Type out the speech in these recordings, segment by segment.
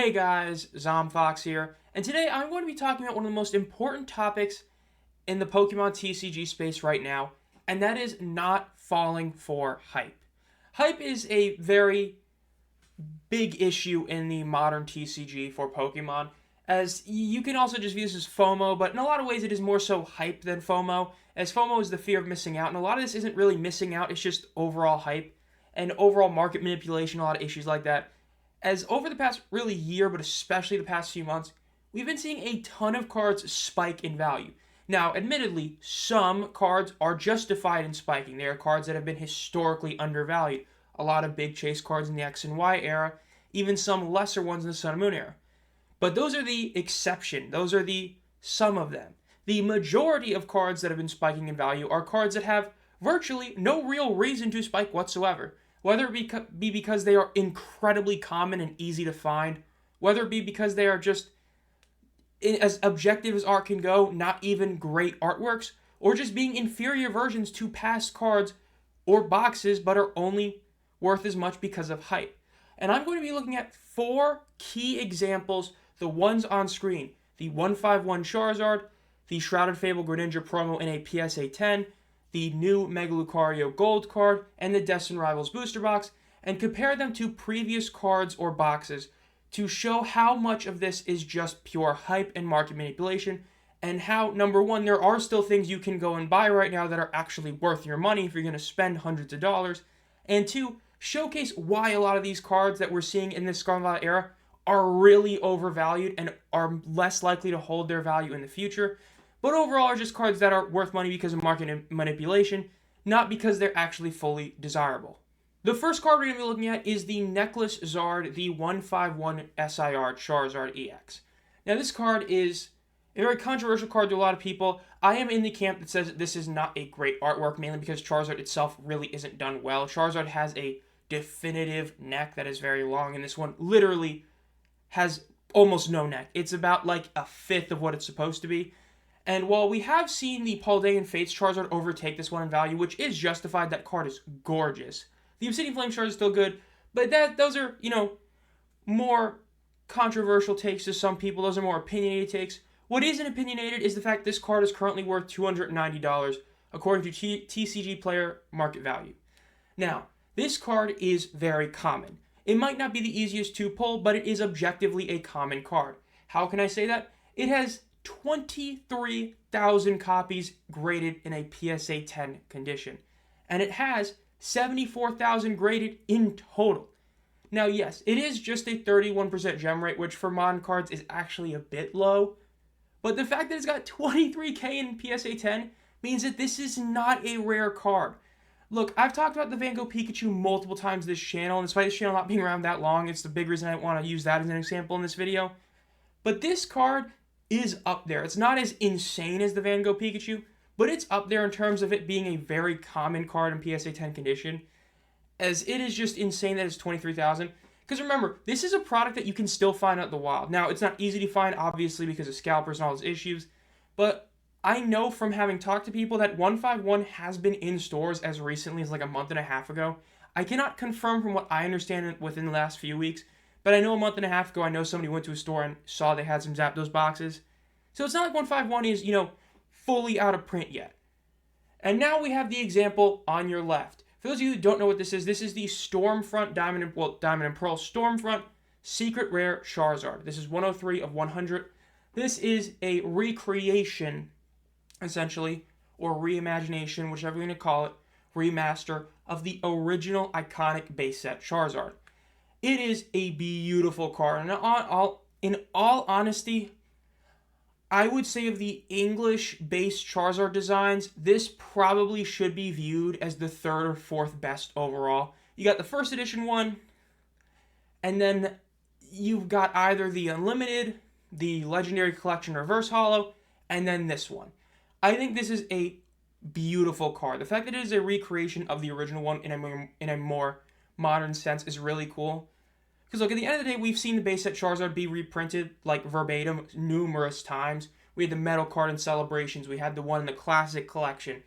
Hey guys, Zomfox here, and today I'm going to be talking about one of the most important topics in the Pokemon TCG space right now, and that is not falling for hype. Hype is a very big issue in the modern TCG for Pokemon, as you can also just view this as FOMO, but in a lot of ways it is more so hype than FOMO, as FOMO is the fear of missing out, and a lot of this isn't really missing out, it's just overall hype and overall market manipulation, a lot of issues like that. As over the past really year, but especially the past few months, we've been seeing a ton of cards spike in value. Now, admittedly, some cards are justified in spiking. They are cards that have been historically undervalued. A lot of big chase cards in the X and Y era, even some lesser ones in the Sun and Moon era. But those are the exception. Those are the some of them. The majority of cards that have been spiking in value are cards that have virtually no real reason to spike whatsoever. Whether it be because they are incredibly common and easy to find, whether it be because they are just, as objective as art can go, not even great artworks, or just being inferior versions to past cards or boxes, but are only worth as much because of hype. And I'm going to be looking at 4 key examples, the ones on screen: the 151 Charizard, the Shrouded Fable Greninja promo in a PSA 10, the new Mega Lucario Gold card, and the Destined Rivals booster box, and compare them to previous cards or boxes to show how much of this is just pure hype and market manipulation, and how, number one, there are still things you can go and buy right now that are actually worth your money if you're going to spend hundreds of dollars, and 2, showcase why a lot of these cards that we're seeing in this Scarlet Violet era are really overvalued and are less likely to hold their value in the future, but overall are just cards that are worth money because of market manipulation, not because they're actually fully desirable. The first card we're going to be looking at is the Necklace Zard, the 151 SIR Charizard EX. Now this card is a very controversial card to a lot of people. I am in the camp that says this is not a great artwork, mainly because Charizard itself really isn't done well. Charizard has a definitive neck that is very long, and this one literally has almost no neck. It's about like a fifth of what it's supposed to be. And while we have seen the Paldean Fates Charizard overtake this one in value, which is justified, that card is gorgeous. The Obsidian Flame Charizard is still good, but those are, more controversial takes to some people. Those are more opinionated takes. What isn't opinionated is the fact this card is currently worth $290, according to TCG Player Market Value. Now, this card is very common. It might not be the easiest to pull, but it is objectively a common card. How can I say that? It has 23,000 copies graded in a PSA 10 condition. And it has 74,000 graded in total. Now, yes, it is just a 31% gem rate, which for modern cards is actually a bit low. But the fact that it's got 23k in PSA 10 means that this is not a rare card. Look, I've talked about the Van Gogh Pikachu multiple times this channel, and despite this channel not being around that long, it's the big reason I want to use that as an example in this video. But this card is up there. It's not as insane as the Van Gogh Pikachu, but it's up there in terms of it being a very common card in PSA 10 condition, as it is just insane that it's 23,000. Because remember, this is a product that you can still find out in the wild. Now, it's not easy to find, obviously, because of scalpers and all those issues, but I know from having talked to people that 151 has been in stores as recently as like a month and a half ago. I cannot confirm from what I understand within the last few weeks, but I know a month and a half ago, I know somebody went to a store and saw they had some Zapdos boxes. So it's not like 151 is, fully out of print yet. And now we have the example on your left. For those of you who don't know what this is the Stormfront Diamond and Pearl Stormfront Secret Rare Charizard. This is 103 of 100. This is a recreation, essentially, or reimagination, whichever you're going to call it, remaster of the original iconic base set Charizard. It is a beautiful card, and in all honesty, I would say of the English-based Charizard designs, this probably should be viewed as the 3rd or 4th best overall. You got the first edition one, and then you've got either the Unlimited, the Legendary Collection Reverse Holo, and then this one. I think this is a beautiful card. The fact that it is a recreation of the original one in a more modern sense is really cool. Because look, at the end of the day, we've seen the base set Charizard be reprinted like verbatim numerous times. We had the Metal card in Celebrations. We had the one in the Classic Collection.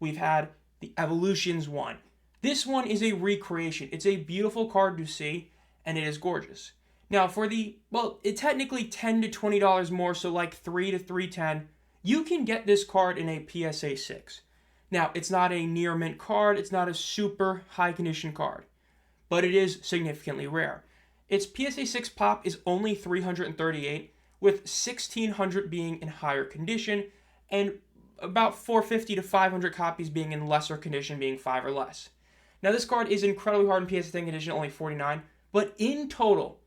We've had the Evolutions one. This one is a recreation. It's a beautiful card to see, and it is gorgeous. Now for it technically $10 to $20 more, so like $3 to $3.10, you can get this card in a PSA 6. Now, it's not a near mint card, it's not a super high condition card, but it is significantly rare. Its PSA 6 pop is only 338, with 1,600 being in higher condition, and about 450 to 500 copies being in lesser condition, being 5 or less. Now, this card is incredibly hard in PSA 10 condition, only 49, but in total,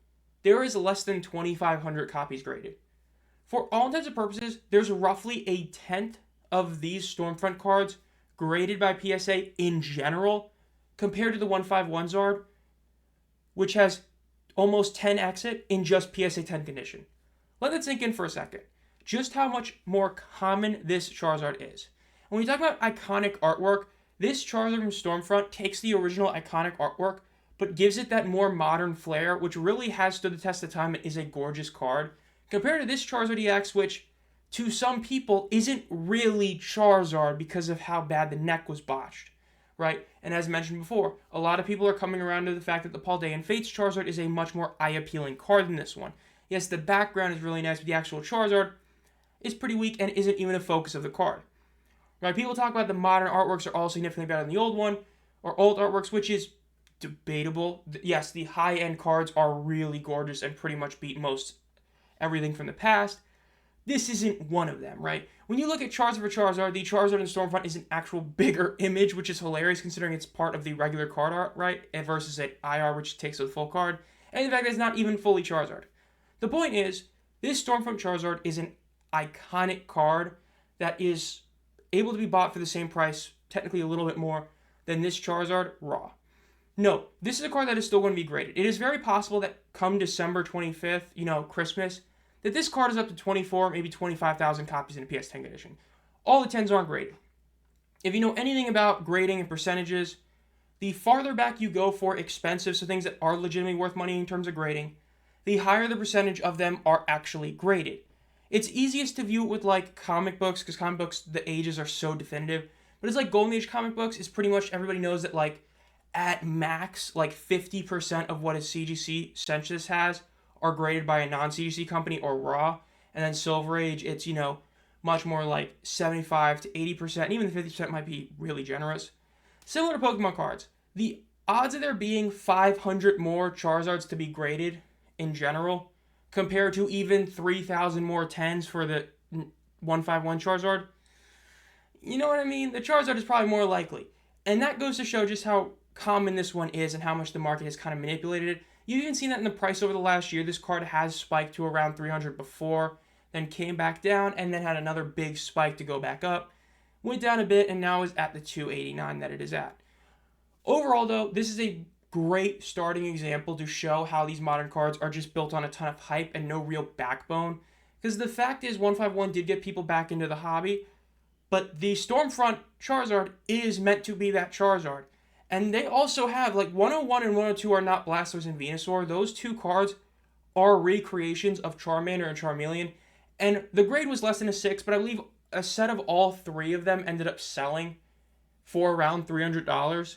there is less than 2,500 copies graded. For all intents and purposes, there's roughly a tenth of these Stormfront cards graded by PSA in general, compared to the 151 Zard, which has almost 10x it in just PSA 10 condition. Let that sink in for a second. Just how much more common this Charizard is. When we talk about iconic artwork, this Charizard from Stormfront takes the original iconic artwork, but gives it that more modern flair, which really has stood the test of time and is a gorgeous card, compared to this Charizard EX, which to some people isn't really Charizard because of how bad the neck was botched, right? And as mentioned before, a lot of people are coming around to the fact that the Paldean Fates Charizard is a much more eye-appealing card than this one. Yes, the background is really nice, but the actual Charizard is pretty weak and isn't even a focus of the card. Right? People talk about the modern artworks are all significantly better than the old one, or old artworks, which is debatable. Yes, the high-end cards are really gorgeous and pretty much beat most everything from the past. This isn't one of them, right? When you look at Charizard for Charizard, the Charizard in Stormfront is an actual bigger image, which is hilarious considering it's part of the regular card art, right? Versus an IR, which takes the full card. And in fact, it's not even fully Charizard. The point is, this Stormfront Charizard is an iconic card that is able to be bought for the same price, technically a little bit more, than this Charizard raw. No, this is a card that is still going to be graded. It is very possible that come December 25th, Christmas, that this card is up to 24, maybe 25,000 copies in a PS10 edition. All the 10s aren't graded. If you know anything about grading and percentages, the farther back you go for expensive, so things that are legitimately worth money in terms of grading, the higher the percentage of them are actually graded. It's easiest to view it with like comic books, because comic books, the ages are so definitive. But it's like Golden Age comic books is pretty much everybody knows that like at max, like 50% of what a CGC census has are graded by a non-CGC company or raw. And then Silver Age, it's, much more like 75 to 80%. And even the 50% might be really generous. Similar to Pokemon cards, the odds of there being 500 more Charizards to be graded in general, compared to even 3,000 more 10s for the 151 Charizard, you know what I mean? The Charizard is probably more likely. And that goes to show just how common this one is and how much the market has kind of manipulated it. You've even seen that in the price over the last year. This card has spiked to around 300 before, then came back down, and then had another big spike to go back up. Went down a bit, and now is at the 289 that it is at. Overall, though, this is a great starting example to show how these modern cards are just built on a ton of hype and no real backbone. Because the fact is, 151 did get people back into the hobby, but the Stormfront Charizard is meant to be that Charizard. And they also have, 101 and 102 are not Blastoise and Venusaur. Those two cards are recreations of Charmander and Charmeleon. And the grade was less than a 6, but I believe a set of all three of them ended up selling for around $300.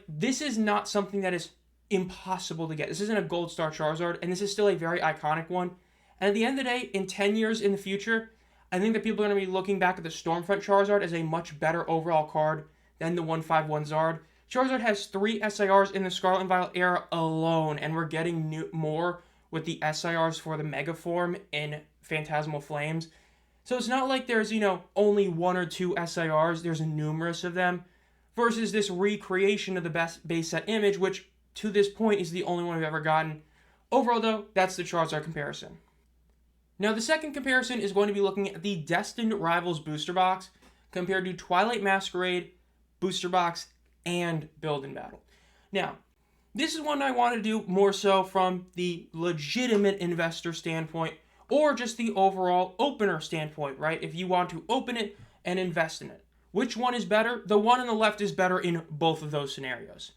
This is not something that is impossible to get. This isn't a Gold Star Charizard, and this is still a very iconic one. And at the end of the day, in 10 years in the future, I think that people are going to be looking back at the Stormfront Charizard as a much better overall card than the 151 Zard. Charizard has 3 SIRs in the Scarlet and Violet era alone, and we're getting more with the SIRs for the Mega Form in Phantasmal Flames. So it's not like there's, only 1 or 2 SIRs. There's numerous of them. Versus this recreation of the best base set image, which to this point is the only one we've ever gotten. Overall, though, that's the Charizard comparison. Now, the second comparison is going to be looking at the Destined Rivals Booster Box compared to Twilight Masquerade, Booster Box, and Build and Battle. Now, this is one I want to do more so from the legitimate investor standpoint or just the overall opener standpoint, right? If you want to open it and invest in it. Which one is better? The one on the left is better in both of those scenarios.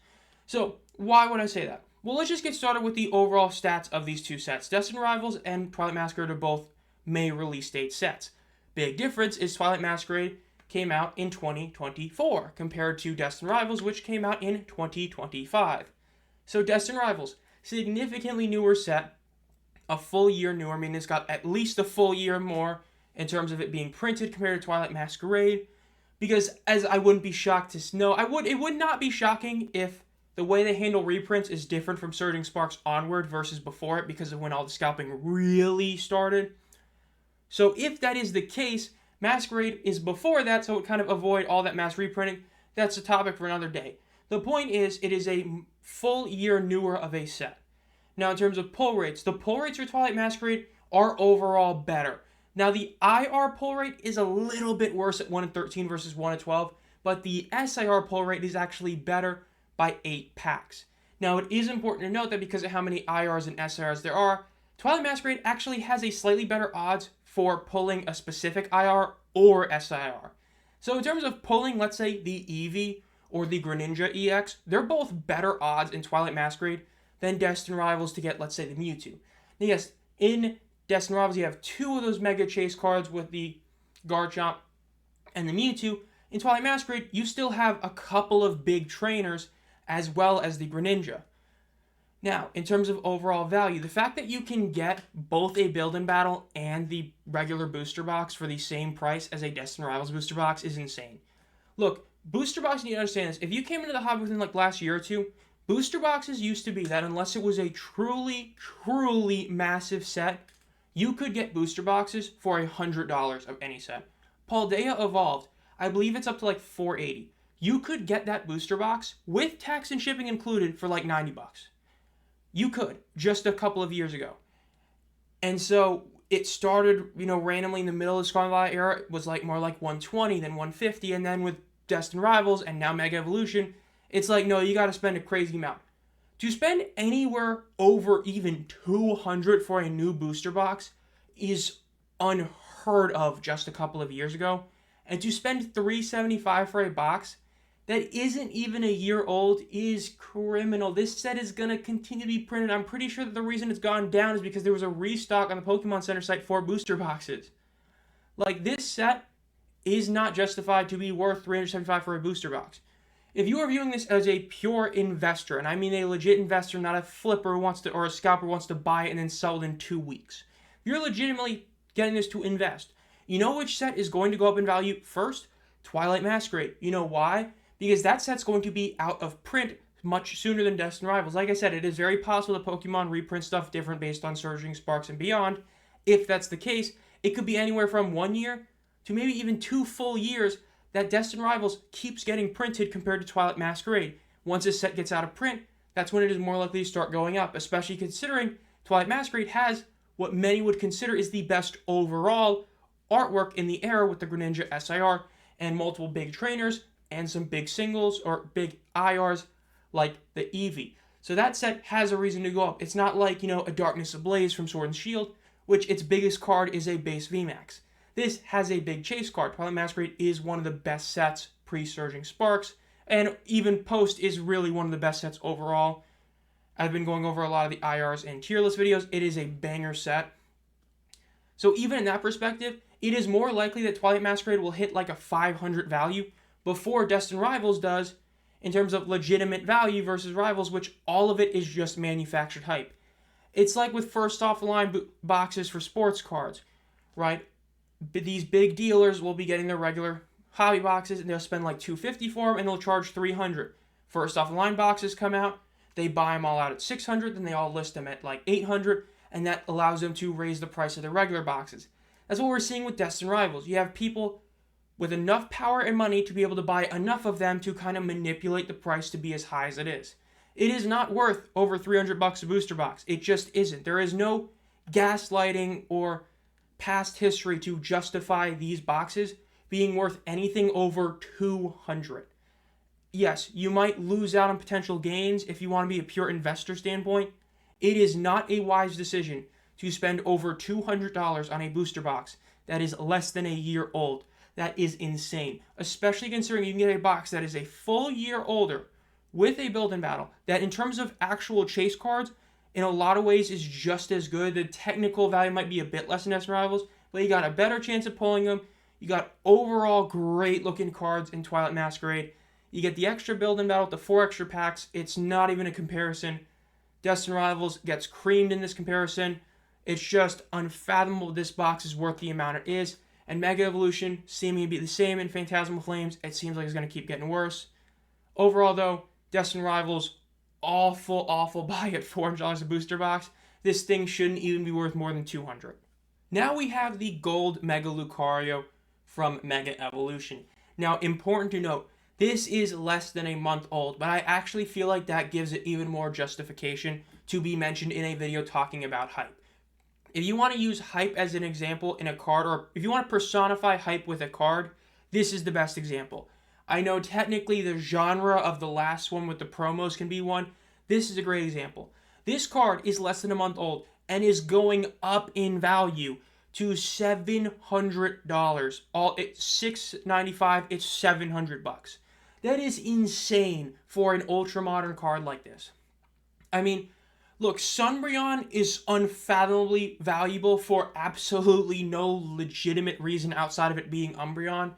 So, why would I say that? Well, let's just get started with the overall stats of these two sets. Destined Rivals and Twilight Masquerade are both May release date sets. Big difference is Twilight Masquerade came out in 2024 compared to Destined Rivals, which came out in 2025. So Destined Rivals, significantly newer set, a full year newer, meaning it's got at least a full year more in terms of it being printed compared to Twilight Masquerade. Because as I wouldn't be shocked to know, it would not be shocking if the way they handle reprints is different from Surging Sparks onward versus before it because of when all the scalping really started. So if that is the case, Masquerade is before that, so it kind of avoid all that mass reprinting. That's a topic for another day. The point is, it is a full year newer of a set. Now, in terms of pull rates, the pull rates for Twilight Masquerade are overall better. Now, the IR pull rate is a little bit worse at 1 in 13 versus 1 in 12, but the SIR pull rate is actually better by 8 packs. Now, it is important to note that because of how many IRs and SIRs there are, Twilight Masquerade actually has a slightly better odds for pulling a specific IR or SIR. So in terms of pulling, let's say, the Eevee or the Greninja EX, they're both better odds in Twilight Masquerade than Destined Rivals to get, let's say, the Mewtwo. Now, yes, in Destined Rivals, you have 2 of those Mega Chase cards with the Garchomp and the Mewtwo. In Twilight Masquerade, you still have a couple of big trainers as well as the Greninja. Now, in terms of overall value, the fact that you can get both a build-in battle and the regular booster box for the same price as a Destined Rivals booster box is insane. Look, booster boxes, you need to understand this. If you came into the hobby within like last year or two, booster boxes used to be that unless it was a truly, truly massive set, you could get booster boxes for $100 of any set. Paldea Evolved, I believe it's up to like $480. You could get that booster box with tax and shipping included for like $90. You could, just a couple of years ago. And so it started, randomly in the middle of the Scarlet Violet era. It was like more like 120, then 150, and then with Destined Rivals and now Mega Evolution, it's like, no, you got to spend a crazy amount. To spend anywhere over even $200 for a new booster box is unheard of just a couple of years ago. And to spend $375 for a box that isn't even a year old is criminal. This set is going to continue to be printed. I'm pretty sure that the reason it's gone down is because there was a restock on the Pokemon Center site for booster boxes. Like, this set is not justified to be worth $375 for a booster box. If you are viewing this as a pure investor, and I mean a legit investor, not a flipper who wants to, or a scalper who wants to buy it and then sell it in 2 weeks. You're legitimately getting this to invest. You know which set is going to go up in value first? Twilight Masquerade. You know why? Because that set's going to be out of print much sooner than Destined Rivals. Like I said, it is very possible that Pokemon reprint stuff different based on Surging Sparks and beyond. If that's the case, it could be anywhere from 1 year to maybe even 2 full years that Destined Rivals keeps getting printed compared to Twilight Masquerade. Once this set gets out of print, that's when it is more likely to start going up, especially considering Twilight Masquerade has what many would consider is the best overall artwork in the era with the Greninja SIR and multiple big trainers and some big singles or big IRs like the Eevee. So that set has a reason to go up. It's not like, a Darkness Ablaze from Sword and Shield, which its biggest card is a base VMAX. This has a big chase card. Twilight Masquerade is one of the best sets pre-Surging Sparks, and even post is really one of the best sets overall. I've been going over a lot of the IRs and tier list videos. It is a banger set. So even in that perspective, it is more likely that Twilight Masquerade will hit like a 500 value before Destined Rivals does in terms of legitimate value versus Rivals, which all of it is just manufactured hype. It's like with first off the line boxes for sports cards, right? These big dealers will be getting their regular hobby boxes and they'll spend like $250 for them and they'll charge $300. First off the line boxes come out, they buy them all out at $600, then they all list them at like $800, and that allows them to raise the price of their regular boxes. That's what we're seeing with Destined Rivals. You have people with enough power and money to be able to buy enough of them to kind of manipulate the price to be as high as it is. It is not worth over $300 a booster box. It just isn't. There is no gaslighting or past history to justify these boxes being worth anything over $200. Yes, you might lose out on potential gains if you want to be a pure investor standpoint. It is not a wise decision to spend over $200 on a booster box that is less than a year old. That is insane, especially considering you can get a box that is a full year older with a build-in battle that in terms of actual chase cards, in a lot of ways is just as good. The technical value might be a bit less than Destined Rivals, but you got a better chance of pulling them. You got overall great looking cards in Twilight Masquerade. You get the extra build-in battle with the 4 extra packs. It's not even a comparison. Destined Rivals gets creamed in this comparison. It's just unfathomable this box is worth the amount it is. And Mega Evolution seeming to be the same in Phantasmal Flames. It seems like it's going to keep getting worse. Overall, though, Destined Rivals, awful buy at $400 a booster box. This thing shouldn't even be worth more than $200. Now we have the Gold Mega Lucario from Mega Evolution. Now, important to note, this is less than a month old, but I actually feel like that gives it even more justification to be mentioned in a video talking about hype. If you want to use hype as an example in a card, or if you want to personify hype with a card, this is the best example. I know technically the genre of the last one with the promos can be one. This is a great example. This card is less than a month old and is going up in value to $700. It's $695, it's $700. That is insane for an ultra modern card like this. I mean, look, Sunbreon is unfathomably valuable for absolutely no legitimate reason outside of it being Umbreon.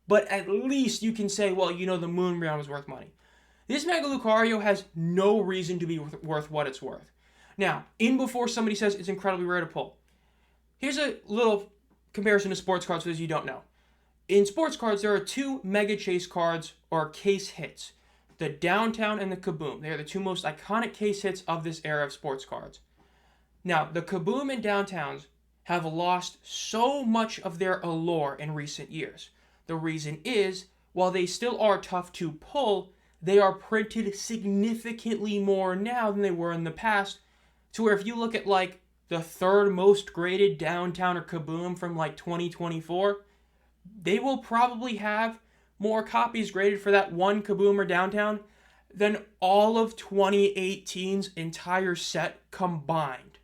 But at least you can say, well, the Moonbreon was worth money. This Mega Lucario has no reason to be worth what it's worth. Now, before somebody says it's incredibly rare to pull, here's a little comparison to sports cards for those you don't know. In sports cards, there are two Mega Chase cards, or case hits. The Downtown and the Kaboom. They are the two most iconic case hits of this era of sports cards. Now, the Kaboom and Downtowns have lost so much of their allure in recent years. The reason is, while they still are tough to pull, they are printed significantly more now than they were in the past, to where if you look at the third most graded Downtown or Kaboom from 2024, they will probably have more copies graded for that one Kaboom or Downtown than all of 2018's entire set combined.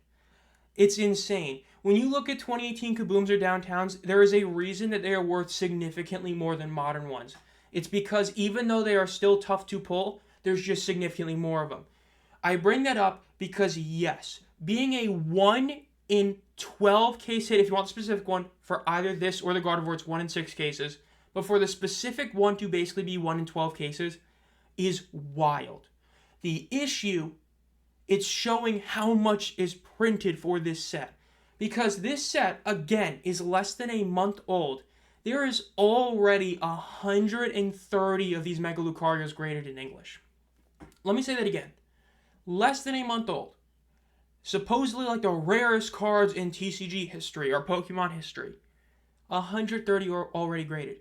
It's insane. When you look at 2018 Kabooms or Downtowns, there is a reason that they are worth significantly more than modern ones. It's because even though they are still tough to pull, there's just significantly more of them. I bring that up because, yes, being a 1 in 12 case hit, if you want the specific one, for either this or the Gardevoir, it's 1 in 6 cases, but for the specific one to basically be 1 in 12 cases is wild. The issue, it's showing how much is printed for this set. Because this set, again, is less than a month old. There is already 130 of these Mega Lucarios graded in English. Let me say that again. Less than a month old. Supposedly the rarest cards in TCG history or Pokemon history. 130 are already graded.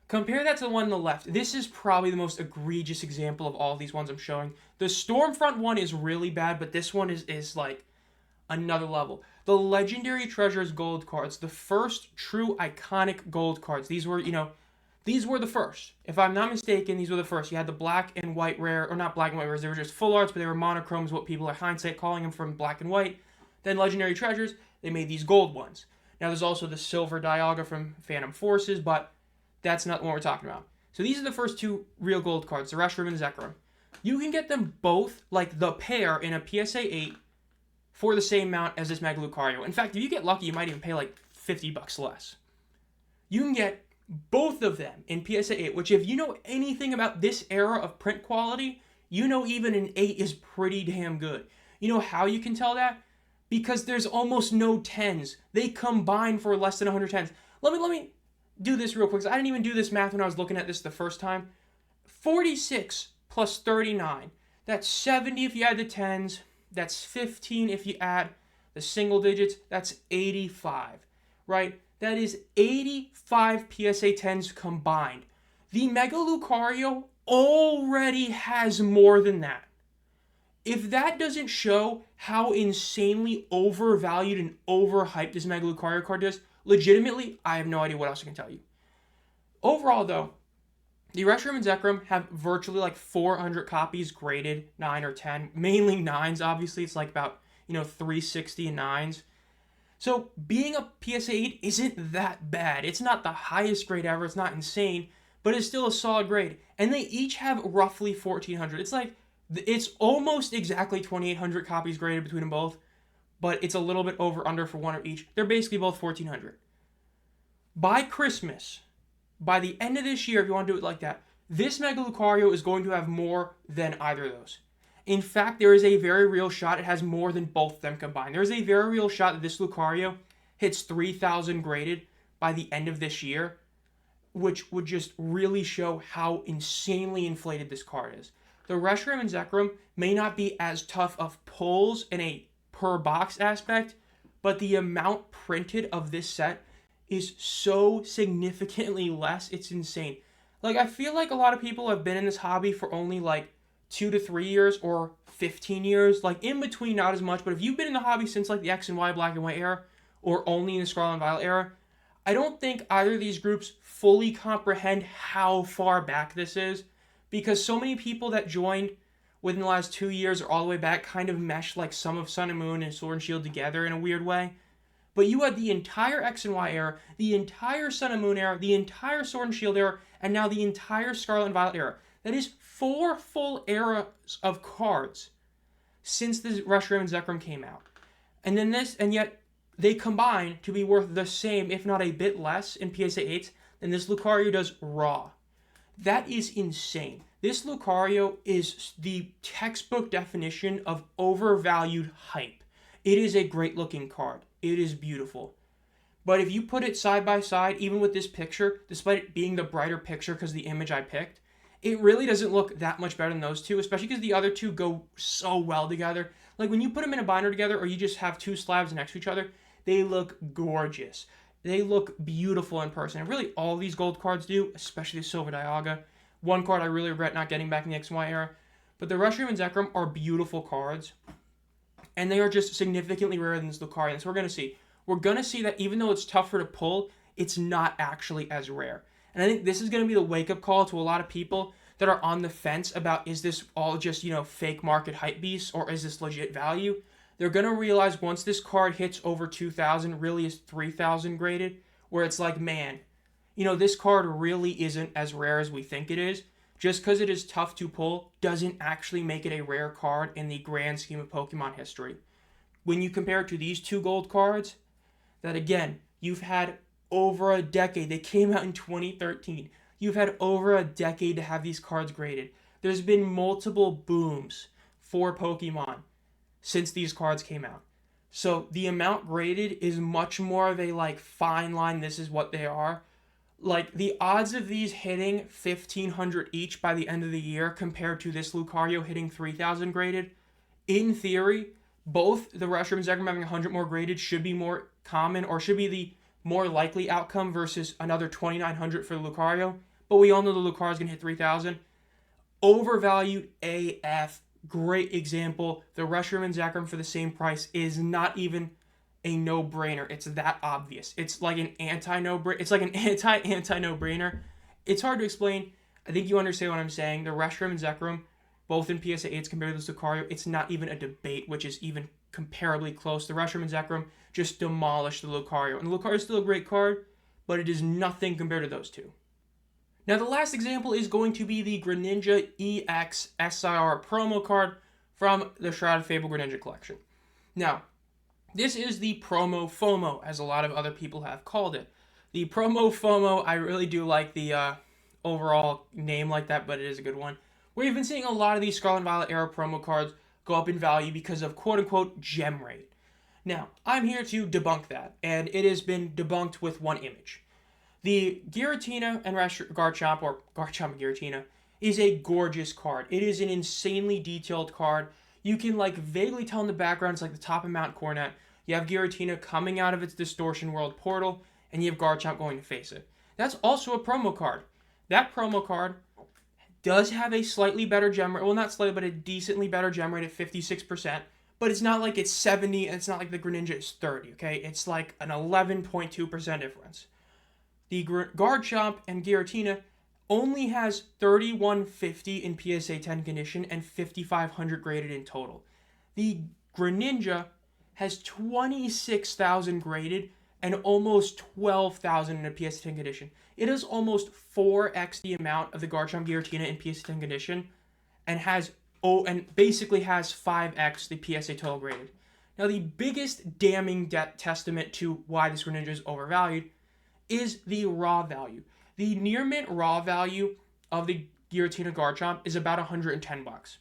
Compare that to the one on the left. This is probably the most egregious example of all these ones I'm showing. The Stormfront one is really bad, but this one is another level. The Legendary Treasures gold cards, the first true iconic gold cards. These were the first. If I'm not mistaken, these were the first. You had the black and white rare, or not black and white rares, they were just full arts, but they were monochromes, what people are hindsight calling them, from black and white. Then Legendary Treasures, they made these gold ones. Now there's also the silver Dialga from Phantom Forces, but that's not what we're talking about. So these are the first two real gold cards, the Reshiram and Zekrom. You can get them both, the pair, in a PSA 8 for the same amount as this Mega Lucario. In fact, if you get lucky, you might even pay $50 less. You can get both of them in PSA 8, which if you know anything about this era of print quality, you know even an 8 is pretty damn good. You know how you can tell that? Because there's almost no 10s. They combine for less than 100 10s. Let me do this real quick, because I didn't even do this math when I was looking at this the first time. 46 plus 39. That's 70 if you add the 10s. That's 15 if you add the single digits. That's 85, right? That is 85 PSA 10s combined. The Mega Lucario already has more than that. If that doesn't show how insanely overvalued and overhyped this Mega Lucario card is, legitimately, I have no idea what else I can tell you. Overall, though, the Reshiram and Zekrom have virtually 400 copies graded 9 or 10. Mainly 9s, obviously. It's about, 360 and 9s. So being a PSA 8 isn't that bad. It's not the highest grade ever. It's not insane. But it's still a solid grade. And they each have roughly 1,400. It's almost exactly 2,800 copies graded between them both. But it's a little bit over under for one of each. They're basically both 1,400. By Christmas, by the end of this year, if you want to do it like that, this Mega Lucario is going to have more than either of those. In fact, there is a very real shot it has more than both of them combined. There is a very real shot that this Lucario hits 3,000 graded by the end of this year, which would just really show how insanely inflated this card is. The Reshiram and Zekrom may not be as tough of pulls in a per box aspect, but the amount printed of this set is so significantly less, it's insane. Like, I feel like a lot of people have been in this hobby for only like 2 to 3 years or 15 years, like in between not as much, but if you've been in the hobby since like the X and Y black and white era or only in the Scarlet and Violet era, I don't think either of these groups fully comprehend how far back this is, because so many people that joined within the last 2 years or all the way back kind of meshed like some of Sun and Moon and Sword and Shield together in a weird way. But you had the entire X and Y era, the entire Sun and Moon era, the entire Sword and Shield era, and now the entire Scarlet and Violet era. That is 4 full eras of cards since the Reshiram and Zekrom came out. And yet they combine to be worth the same, if not a bit less, in PSA 8s than this Lucario does raw. That is insane. This Lucario is the textbook definition of overvalued hype. It is a great looking card. It is beautiful. But if you put it side by side, even with this picture, despite it being the brighter picture because the image I picked, it really doesn't look that much better than those two, especially because the other two go so well together. Like when you put them in a binder together or you just have two slabs next to each other, they look gorgeous. They look beautiful in person. And really all these gold cards do, especially the Silver Dialga. One card I really regret not getting back in the X and Y era. But the Reshiram and Zekrom are beautiful cards. And they are just significantly rarer than this Lucario. And so we're going to see. We're going to see that even though it's tougher to pull, it's not actually as rare. And I think this is going to be the wake-up call to a lot of people that are on the fence about, is this all just, fake market hype beasts, or is this legit value? They're going to realize once this card hits over 2,000, really is 3,000 graded, where it's like, man, this card really isn't as rare as we think it is. Just because it is tough to pull doesn't actually make it a rare card in the grand scheme of Pokemon history. When you compare it to these two gold cards, that again, you've had over a decade. They came out in 2013. You've had over a decade to have these cards graded. There's been multiple booms for Pokemon since these cards came out. So the amount graded is much more of a fine line, this is what they are. Like the odds of these hitting 1,500 each by the end of the year compared to this Lucario hitting 3,000 graded, in theory, both the Reshiram and Zekrom having 100 more graded should be more common, or should be the more likely outcome versus another 2,900 for the Lucario. But we all know the Lucario is going to hit 3,000. Overvalued AF. Great example. The Reshiram and Zekrom for the same price is not even a no-brainer. It's that obvious. It's like an anti-no-brainer. It's like an anti-no-brainer. It's hard to explain. I think you understand what I'm saying. The Reshiram and Zekrom, both in PSA 8s compared to the Lucario, it's not even a debate, which is even comparably close. The Reshiram and Zekrom just demolished the Lucario. And the Lucario is still a great card, but it is nothing compared to those two. Now, the last example is going to be the Greninja EX SIR promo card from the Shrouded Fable Greninja collection. Now, this is the promo FOMO, as a lot of other people have called it. The promo FOMO, I really do like the overall name like that, but it is a good one. We've been seeing a lot of these Scarlet and Violet era promo cards go up in value because of quote-unquote gem rate. Now, I'm here to debunk that, and it has been debunked with one image. The Giratina and Garchomp, or Garchomp and Giratina, is a gorgeous card. It is an insanely detailed card. You can vaguely tell in the background, it's like the top of Mount Coronet. You have Giratina coming out of its Distortion World portal, and you have Garchomp going to face it. That's also a promo card. That promo card does have a slightly better gem rate, well, not slightly, but a decently better gem rate at 56%, but it's not like it's 70, and it's not like the Greninja is 30, okay? It's like an 11.2% difference. The Garchomp and Giratina only has 3,150 in PSA 10 condition and 5,500 graded in total. The Greninja has 26,000 graded and almost 12,000 in a PSA 10 condition. It is almost 4x the amount of the Garchomp Giratina in PSA 10 condition, and basically has 5x the PSA total graded. Now, the biggest damning testament to why this Greninja is overvalued is the raw value. The near mint raw value of the Giratina Garchomp is about $110.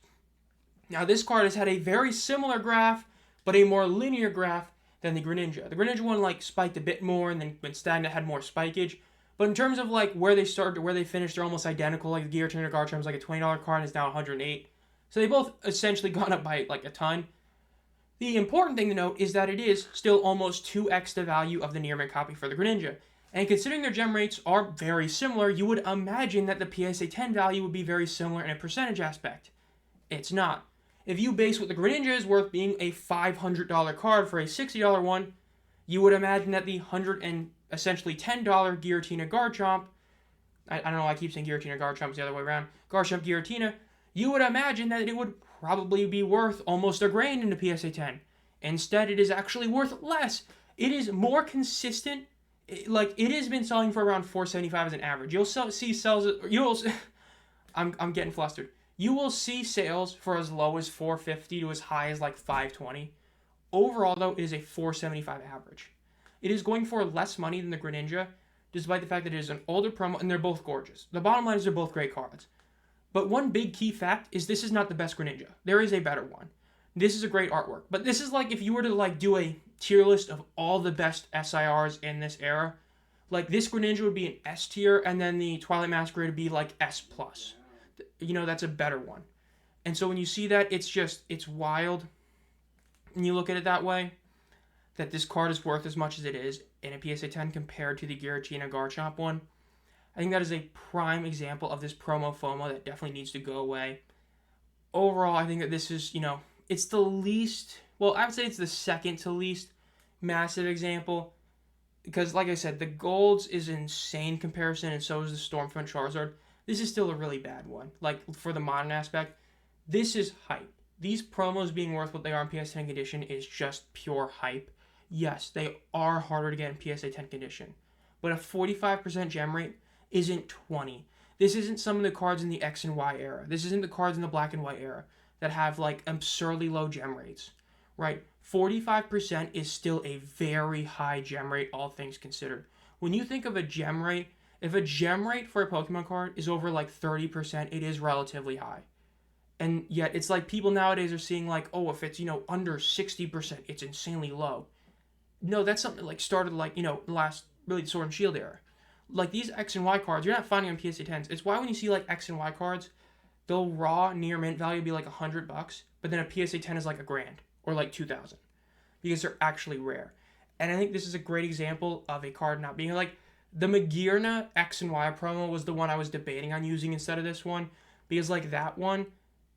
Now, this card has had a very similar graph, but a more linear graph than the Greninja. The Greninja one, like, spiked a bit more, and then when stagnant had more spikage. But in terms of, like, where they started to where they finished, they're almost identical. Like, the Giratina Garchomp is like a $20 card, and is now 108. So they both essentially gone up by, like, a ton. The important thing to note is that it is still almost 2x the value of the near mint copy for the Greninja. And considering their gem rates are very similar, you would imagine that the PSA 10 value would be very similar in a percentage aspect. It's not. If you base what the Greninja is worth being a $500 card for a $60 one, you would imagine that the essentially $10 Giratina Garchomp, I don't know why I keep saying Giratina Garchomp, it's the other way around, Garchomp Giratina, you would imagine that it would probably be worth almost a grand in the PSA 10. Instead, it is actually worth less. It is more consistent. It has been selling for around $475 as an average. I'm getting flustered. You will see sales for as low as $450 to as high as like $520. Overall, though, it is a $475 average. It is going for less money than the Greninja, despite the fact that it is an older promo, and they're both gorgeous. The bottom line is they're both great cards. But one big key fact is this is not the best Greninja. There is a better one. This is a great artwork. But this is like if you were to like do a tier list of all the best SIRs in this era, like this Greninja would be an S tier, and then the Twilight Masquerade would be like S+. That's a better one. And so when you see that, it's wild. And you look at it that way, that this card is worth as much as it is in a PSA 10 compared to the Giratina Garchomp one. I think that is a prime example of this promo FOMO that definitely needs to go away. Overall, I think that this is, it's the least, well, I would say it's the second to least massive example. Because, like I said, the Golds is an insane comparison, and so is the Stormfront Charizard. This is still a really bad one. Like, for the modern aspect, this is hype. These promos being worth what they are in PSA 10 condition is just pure hype. Yes, they are harder to get in PSA 10 condition. But a 45% gem rate isn't 20. This isn't some of the cards in the X and Y era. This isn't the cards in the black and white era that have, like, absurdly low gem rates, right? 45% is still a very high gem rate, all things considered. When you think of a gem rate, if a gem rate for a Pokemon card is over like 30%, it is relatively high. And yet it's like people nowadays are seeing like, oh, if it's, under 60%, it's insanely low. No, that's something like started like, last really Sword and Shield era. Like these X and Y cards, you're not finding on PSA 10s. It's why when you see like X and Y cards, they'll raw near mint value be like $100, but then a PSA 10 is like a grand or like 2,000 because they're actually rare. And I think this is a great example of a card not being like the Magearna X and Y promo was the one I was debating on using instead of this one because like that one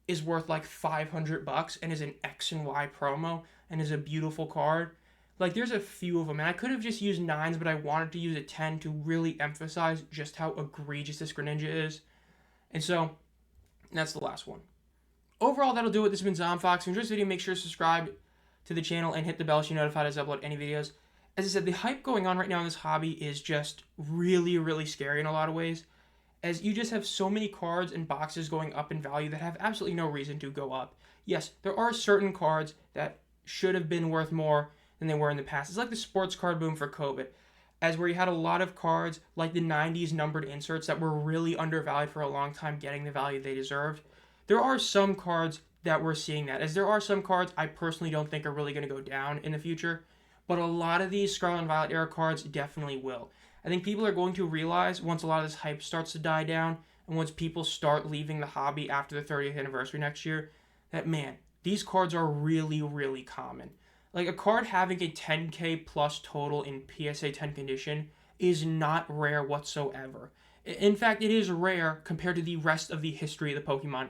is worth like $500 and is an X and Y promo and is a beautiful card. Like there's a few of them, and I could have just used 9s, but I wanted to use a 10 to really emphasize just how egregious this Greninja is. And so that's the last one. Overall, that'll do it. This has been Zomfox. If you enjoyed this video, make sure to subscribe to the channel and hit the bell so you're notified as I upload any videos. As I said, the hype going on right now in this hobby is just really, really scary in a lot of ways, as you just have so many cards and boxes going up in value that have absolutely no reason to go up. Yes, there are certain cards that should have been worth more than they were in the past. It's like the sports card boom for COVID, as where you had a lot of cards like the 90s numbered inserts that were really undervalued for a long time getting the value they deserved. There are some cards that we're seeing that, as there are some cards I personally don't think are really going to go down in the future, but a lot of these Scarlet and Violet era cards definitely will. I think people are going to realize once a lot of this hype starts to die down, and once people start leaving the hobby after the 30th anniversary next year, that man, these cards are really, really common. Like a card having a 10k plus total in PSA 10 condition is not rare whatsoever. In fact, it is rare compared to the rest of the history of the Pokemon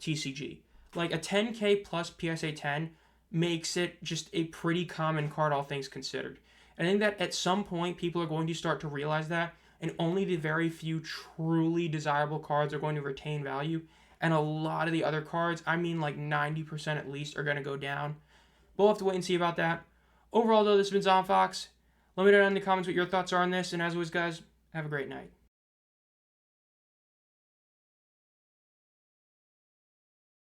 TCG. Like a 10k plus PSA 10 makes it just a pretty common card, all things considered. And I think that at some point, people are going to start to realize that, and only the very few truly desirable cards are going to retain value, and a lot of the other cards, I mean like 90% at least, are going to go down. We'll have to wait and see about that. Overall, though, this has been Zomfox. Let me know in the comments what your thoughts are on this, and as always, guys, have a great night.